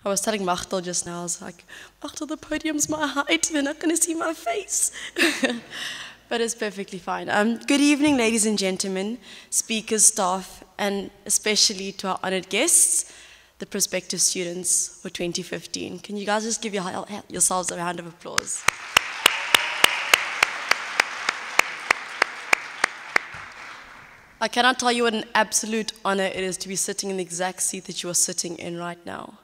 I was telling Machtel just now, I was like, Machtel, the podium's my height, they're not going to see my face. But it's perfectly fine. Good evening, ladies and gentlemen, speakers, staff, and especially to our honored guests, the prospective students for 2015. Can you guys just give yourselves a round of applause? I cannot tell you what an absolute honor it is to be sitting in the exact seat that you are sitting in right now.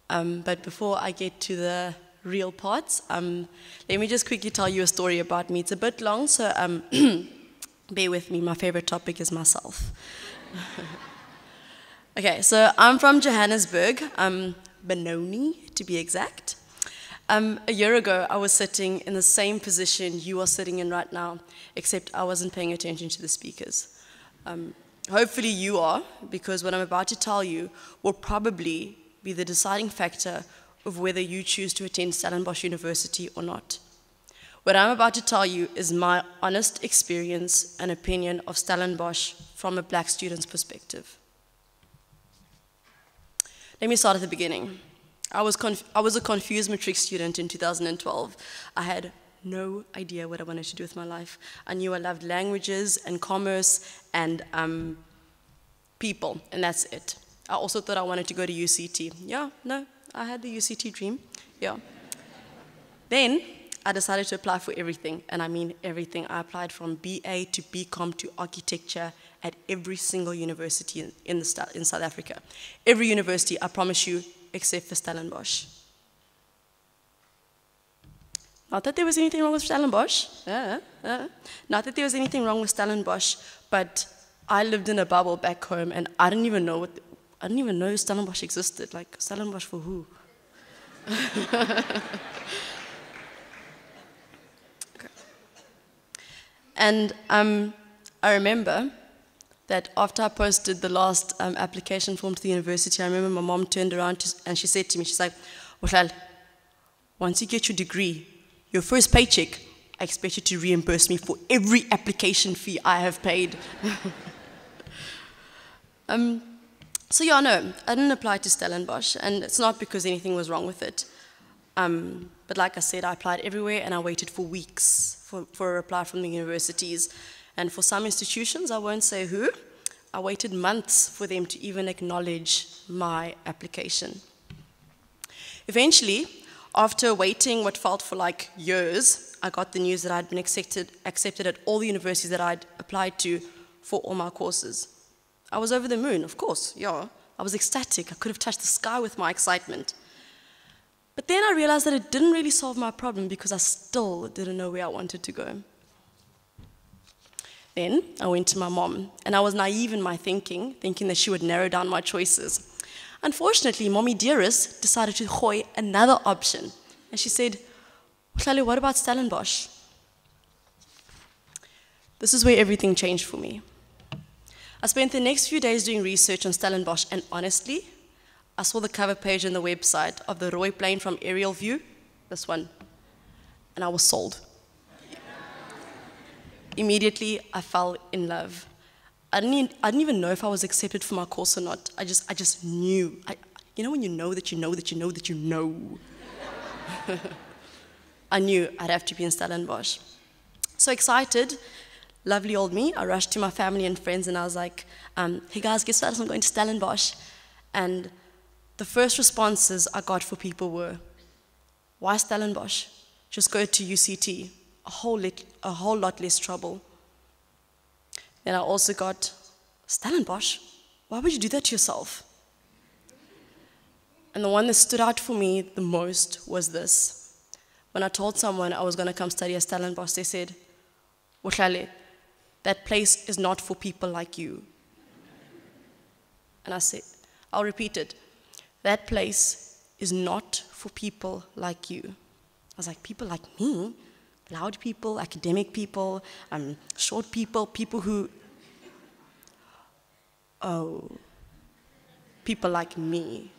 But before I get to the real parts, let me just quickly tell you a story about me. It's a bit long, so bear with me. My favorite topic is myself. Okay, so I'm from Johannesburg, Benoni to be exact. A year ago, I was sitting in the same position you are sitting in right now, except I wasn't paying attention to the speakers. Hopefully you are, because what I'm about to tell you will probably be the deciding factor of whether you choose to attend Stellenbosch University or not. What I'm about to tell you is my honest experience and opinion of Stellenbosch from a black student's perspective. Let me start at the beginning. I was a confused matric student in 2012. I had no idea what I wanted to do with my life. I knew I loved languages and commerce and people, and that's it. I also thought I wanted to go to UCT. Yeah, no, I had the UCT dream, yeah. Then I decided to apply for everything, and I mean everything. I applied from BA to BCom to architecture at every single university in South Africa. Every university, I promise you, except for Stellenbosch. Not that there was anything wrong with Stellenbosch, not that there was anything wrong with Stellenbosch, but I lived in a bubble back home, and I didn't even know Stellenbosch existed. Like, Stellenbosch for who? Okay. And I remember that after I posted the last application form to the university, I remember my mom turned around and she said to me, she's like, Bohlale, once you get your degree, your first paycheck, I expect you to reimburse me for every application fee I have paid. So yeah, no, I didn't apply to Stellenbosch, and it's not because anything was wrong with it. But like I said, I applied everywhere, and I waited for weeks for a reply from the universities. And for some institutions, I won't say who, I waited months for them to even acknowledge my application. Eventually, after waiting what felt for like years, I got the news that I'd been accepted at all the universities that I'd applied to for all my courses. I was over the moon, of course, yeah. I was ecstatic. I could have touched the sky with my excitement. But then I realized that it didn't really solve my problem because I still didn't know where I wanted to go. Then I went to my mom, and I was naive in my thinking that she would narrow down my choices. Unfortunately, Mommy Dearest decided to gooi another option. And she said, Bohlale, what about Stellenbosch? This is where everything changed for me. I spent the next few days doing research on Stellenbosch, and honestly, I saw the cover page on the website of the Roy plane from aerial view, this one, and I was sold. Immediately, I fell in love. I didn't even know if I was accepted for my course or not. I just knew. You know when you know that you know that you know that you know? I knew I'd have to be in Stellenbosch. So excited, lovely old me, I rushed to my family and friends and I was like, hey guys, guess what? I'm going to Stellenbosch. And the first responses I got for people were, why Stellenbosch? Just go to UCT. A whole lot less trouble. Then I also got, Stellenbosch? Why would you do that to yourself? And the one that stood out for me the most was this. When I told someone I was going to come study at Stellenbosch, they said, Bohlale, that place is not for people like you. And I said, I'll repeat it. That place is not for people like you. I was like, people like me? Loud people, academic people, short people, people who, oh, people like me.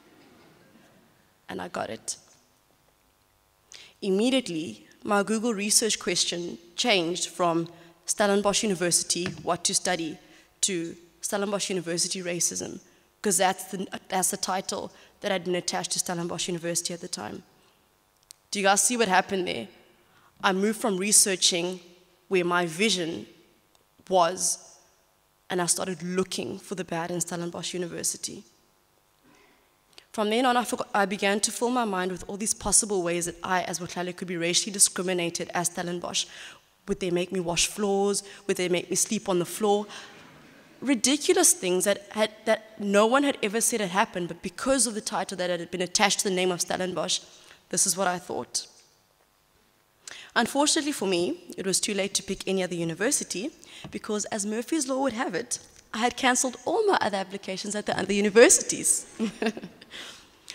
And I got it. Immediately, my Google research question changed from Stellenbosch University, what to study, to Stellenbosch University racism, because that's the title that had been attached to Stellenbosch University at the time. Do you guys see what happened there? I moved from researching where my vision was, and I started looking for the bad in Stellenbosch University. From then on, I began to fill my mind with all these possible ways that I, as Bohlale, could be racially discriminated as Stellenbosch. Would they make me wash floors? Would they make me sleep on the floor? Ridiculous things that no one had ever said had happened, but because of the title that had been attached to the name of Stellenbosch, this is what I thought. Unfortunately for me, it was too late to pick any other university because, as Murphy's Law would have it, I had cancelled all my other applications at the other universities.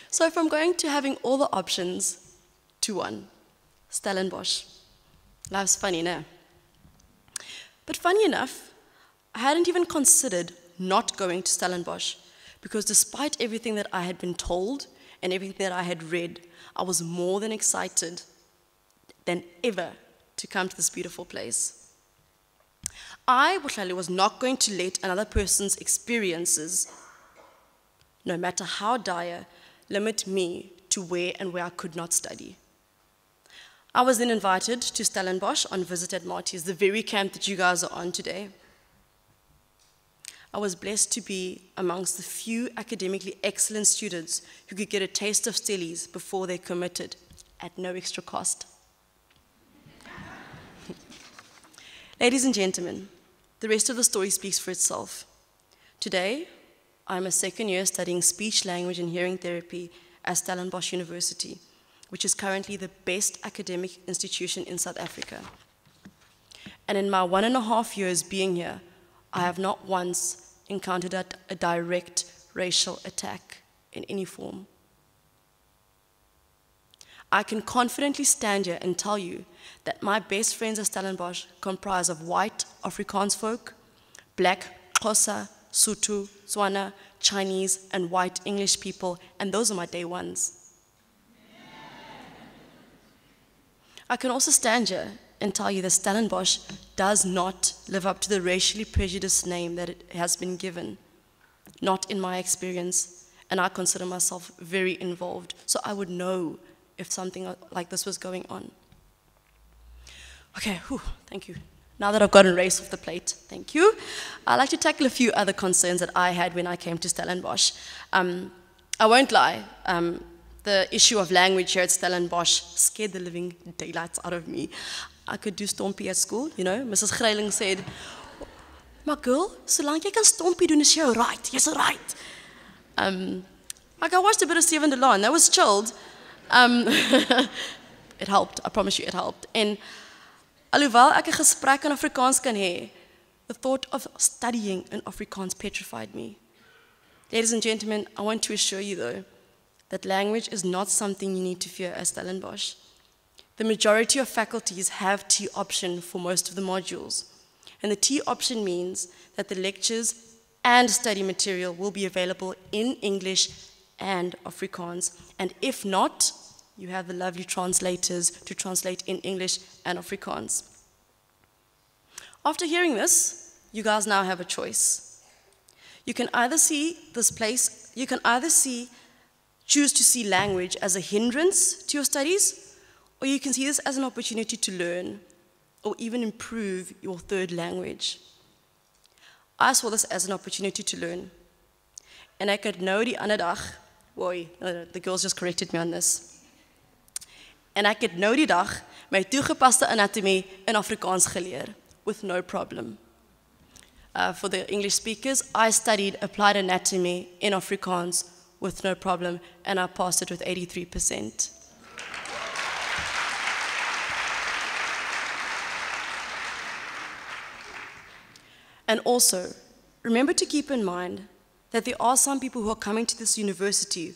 So from going to having all the options to one, Stellenbosch. Life's funny, no? But funny enough, I hadn't even considered not going to Stellenbosch because despite everything that I had been told and everything that I had read, I was more than excited than ever to come to this beautiful place. I, Bohlale, was not going to let another person's experiences, no matter how dire, limit me to where I could not study. I was then invited to Stellenbosch on visit at Marty's, the very camp that you guys are on today. I was blessed to be amongst the few academically excellent students who could get a taste of Stellies before they committed at no extra cost. Ladies and gentlemen, the rest of the story speaks for itself. Today, I'm a second year studying speech, language, and hearing therapy at Stellenbosch University, which is currently the best academic institution in South Africa. And in my 1.5 years being here, I have not once encountered a direct racial attack in any form. I can confidently stand here and tell you that my best friends at Stellenbosch comprise of white Afrikaans folk, black Xhosa, Sotho, Tswana, Chinese, and white English people, and those are my day ones. I can also stand here and tell you that Stellenbosch does not live up to the racially prejudiced name that it has been given. Not in my experience, and I consider myself very involved, so I would know if something like this was going on. Okay, thank you. Now that I've gotten race off the plate, thank you. I'd like to tackle a few other concerns that I had when I came to Stellenbosch. I won't lie, the issue of language here at Stellenbosch scared the living daylights out of me. I could do stompie at school, you know. Mrs. Greiling said, "My girl, solank jy kan stompie doen is jy right, jy's right." Like I watched a bit of Steven DeLon, that was chilled. It helped, I promise you it helped. En alhoewel ek 'n gesprek in Afrikaans kan hê, the thought of studying in Afrikaans petrified me. Ladies and gentlemen, I want to assure you though, that language is not something you need to fear at Stellenbosch. The majority of faculties have T option for most of the modules. And the T option means that the lectures and study material will be available in English and Afrikaans. And if not, you have the lovely translators to translate in English and Afrikaans. After hearing this, you guys now have a choice. You can either choose to see language as a hindrance to your studies, or you can see this as an opportunity to learn or even improve your third language. I saw this as an opportunity to learn. En ek het nou die ander dag, the girls just corrected me on this. En ek het nou die dag my toegepaste anatomie in Afrikaans geleer, with no problem. For the English speakers, I studied applied anatomy in Afrikaans with no problem, and I passed it with 83%. And also, remember to keep in mind that there are some people who are coming to this university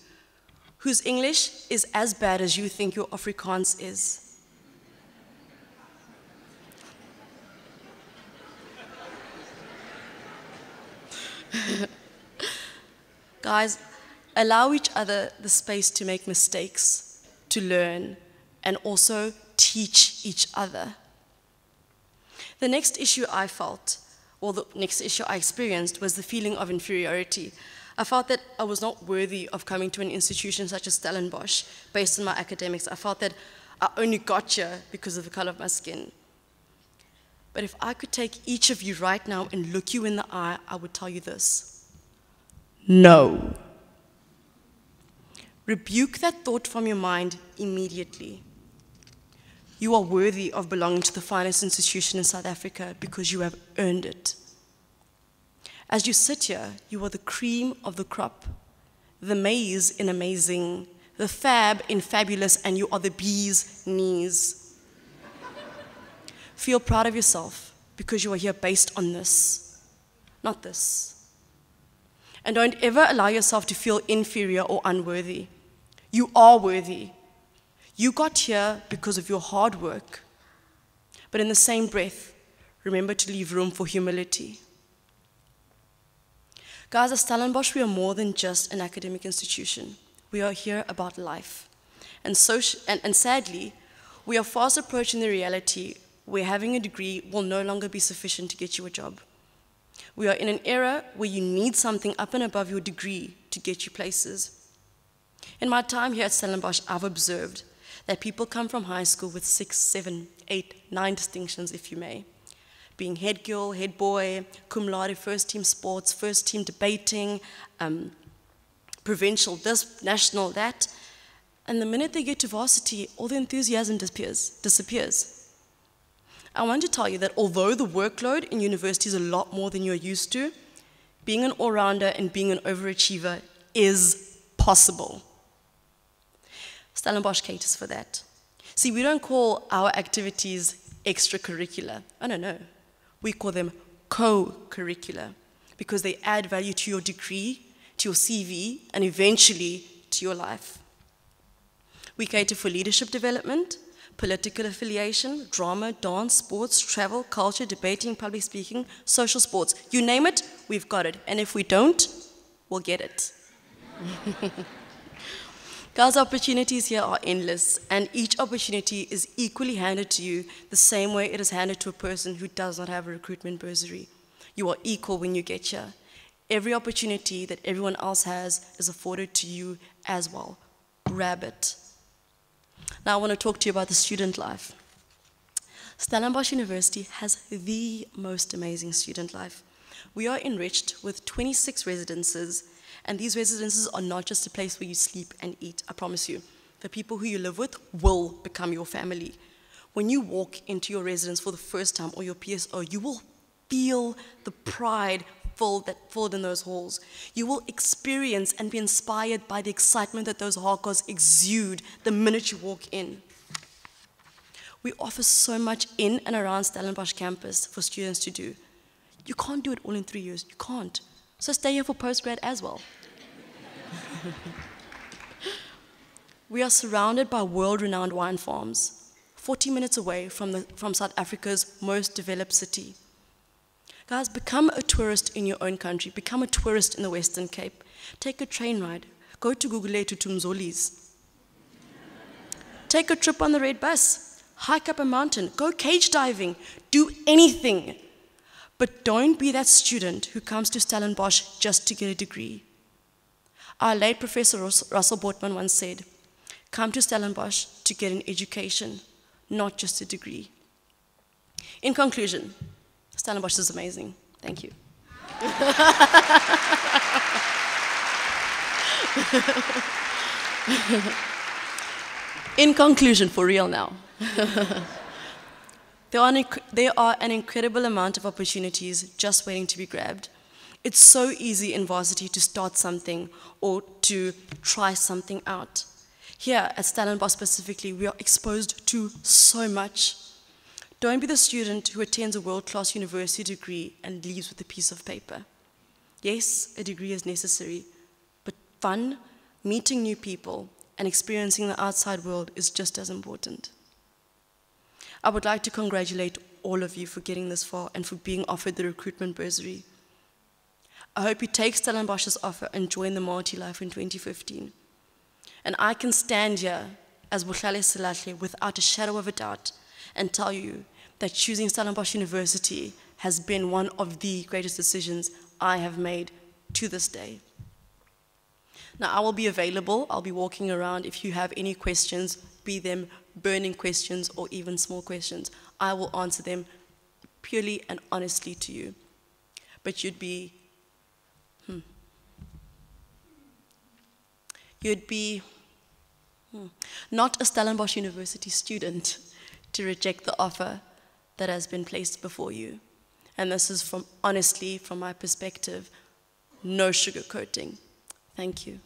whose English is as bad as you think your Afrikaans is. Guys, allow each other the space to make mistakes, to learn, and also teach each other. The next issue I felt, or the next issue I experienced, was the feeling of inferiority. I felt that I was not worthy of coming to an institution such as Stellenbosch based on my academics. I felt that I only got here because of the color of my skin. But if I could take each of you right now and look you in the eye, I would tell you this. No. Rebuke that thought from your mind immediately. You are worthy of belonging to the finest institution in South Africa because you have earned it. As you sit here, you are the cream of the crop, the maize in amazing, the fab in fabulous, and you are the bee's knees. Feel proud of yourself because you are here based on this, not this. And don't ever allow yourself to feel inferior or unworthy. You are worthy. You got here because of your hard work. But in the same breath, remember to leave room for humility. Guys, at Stellenbosch, we are more than just an academic institution. We are here about life. And sadly, we are fast approaching the reality where having a degree will no longer be sufficient to get you a job. We are in an era where you need something up and above your degree to get you places. In my time here at Stellenbosch, I've observed that people come from high school with 6, 7, 8, 9 distinctions, if you may. Being head girl, head boy, cum laude, first team sports, first team debating, provincial this, national that. And the minute they get to varsity, all the enthusiasm disappears. I want to tell you that although the workload in university is a lot more than you're used to, being an all-rounder and being an overachiever is possible. Stellenbosch caters for that. See, we don't call our activities extracurricular. Oh, no. We call them co-curricular because they add value to your degree, to your CV, and eventually to your life. We cater for leadership development, political affiliation, drama, dance, sports, travel, culture, debating, public speaking, social sports. You name it, we've got it. And if we don't, we'll get it. Guys, opportunities here are endless, and each opportunity is equally handed to you the same way it is handed to a person who does not have a recruitment bursary. You are equal when you get here. Every opportunity that everyone else has is afforded to you as well. Grab it. Now I want to talk to you about the student life. Stellenbosch University has the most amazing student life. We are enriched with 26 residences, and these residences are not just a place where you sleep and eat, I promise you. The people who you live with will become your family. When you walk into your residence for the first time or your PSO, you will feel the pride filled in those halls. You will experience and be inspired by the excitement that those hardcores exude the minute you walk in. We offer so much in and around Stellenbosch campus for students to do. You can't do it all in 3 years, you can't. So stay here for postgrad as well. We are surrounded by world-renowned wine farms, 40 minutes away from South Africa's most developed city. Guys, become a tourist in your own country. Become a tourist in the Western Cape. Take a train ride. Go to Gugulethu to Mzoli's. Take a trip on the red bus. Hike up a mountain. Go cage diving. Do anything. But don't be that student who comes to Stellenbosch just to get a degree. Our late Professor Russell Bortman once said, come to Stellenbosch to get an education, not just a degree. In conclusion, Stellenbosch is amazing. Thank you. In conclusion, for real now. There are an incredible amount of opportunities just waiting to be grabbed. It's so easy in varsity to start something or to try something out. Here at Stellenbosch specifically, we are exposed to so much. Don't be the student who attends a world-class university degree and leaves with a piece of paper. Yes, a degree is necessary, but fun, meeting new people, and experiencing the outside world is just as important. I would like to congratulate all of you for getting this far and for being offered the recruitment bursary. I hope you take Stellenbosch's offer and join the multi-life in 2015. And I can stand here as Bohlale Selahle without a shadow of a doubt and tell you that choosing Stellenbosch University has been one of the greatest decisions I have made to this day. Now, I will be available. I'll be walking around. If you have any questions, be them burning questions or even small questions, I will answer them purely and honestly to you. But you'd be not a Stellenbosch University student to reject the offer that has been placed before you. And this is honestly, from my perspective, no sugarcoating. Thank you.